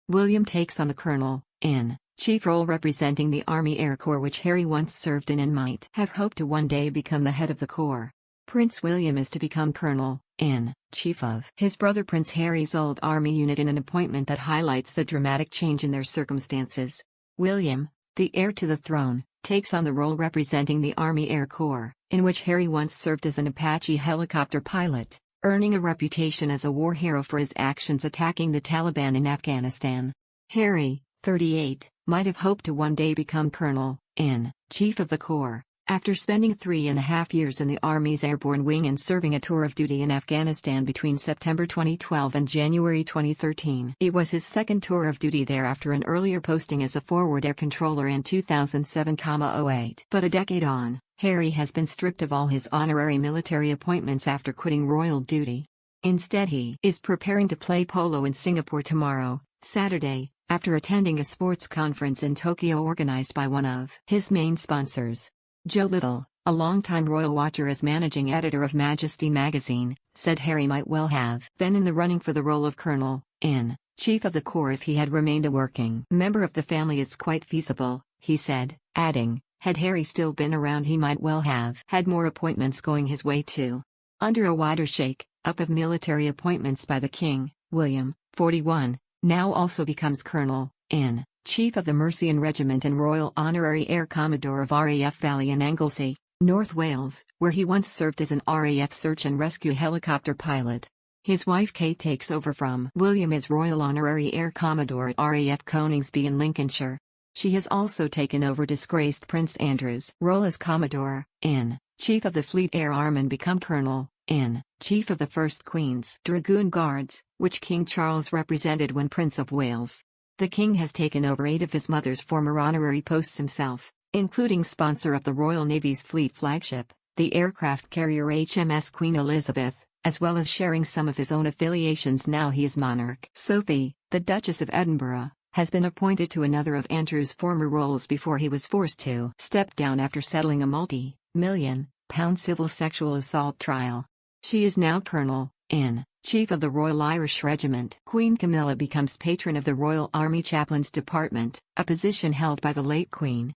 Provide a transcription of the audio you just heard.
William takes on the Colonel in Chief role representing the Army Air Corps, which Harry once served in and might have hoped to one day become the head of the Corps. Prince William is to become Colonel in Chief of his brother Prince Harry's old Army unit, in an appointment that highlights the dramatic change in their circumstances. William, the heir to the throne, takes on the role representing the Army Air Corps, in which Harry once served as an Apache helicopter pilot, earning a reputation as a war hero for his actions attacking the Taliban in Afghanistan. Harry, 38, might have hoped to one day become Colonel in Chief of the Corps, after spending 3.5 years in the Army's Airborne Wing and serving a tour of duty in Afghanistan between September 2012 and January 2013. It was his second tour of duty there after an earlier posting as a forward air controller in 2007-08. But a decade on, Harry has been stripped of all his honorary military appointments after quitting royal duty. Instead, he is preparing to play polo in Singapore tomorrow, Saturday, after attending a sports conference in Tokyo organized by one of his main sponsors. Joe Little, a longtime royal watcher as managing editor of Majesty magazine, said Harry might well have been in the running for the role of Colonel in Chief of the Corps if he had remained a working member of the family. It's quite feasible, he said, adding, had Harry still been around he might well have had more appointments going his way too. Under a wider shake-up of military appointments by the King, William, 41, now also becomes Colonel in Chief of the Mercian Regiment and Royal Honorary Air Commodore of RAF Valley in Anglesey, North Wales, where he once served as an RAF search and rescue helicopter pilot. His wife Kate takes over from William as Royal Honorary Air Commodore at RAF Coningsby in Lincolnshire. She has also taken over disgraced Prince Andrew's role as Commodore in Chief of the Fleet Air Arm and become Colonel in Chief of the 1st Queen's Dragoon Guards, which King Charles represented when Prince of Wales. The King has taken over 8 of his mother's former honorary posts himself, including sponsor of the Royal Navy's fleet flagship, the aircraft carrier HMS Queen Elizabeth, as well as sharing some of his own affiliations now he is monarch. Sophie, the Duchess of Edinburgh, has been appointed to another of Andrew's former roles before he was forced to step down after settling a multi-million-pound civil sexual assault trial. She is now Colonel in Chief of the Royal Irish Regiment. Queen Camilla becomes patron of the Royal Army Chaplains Department, a position held by the late Queen.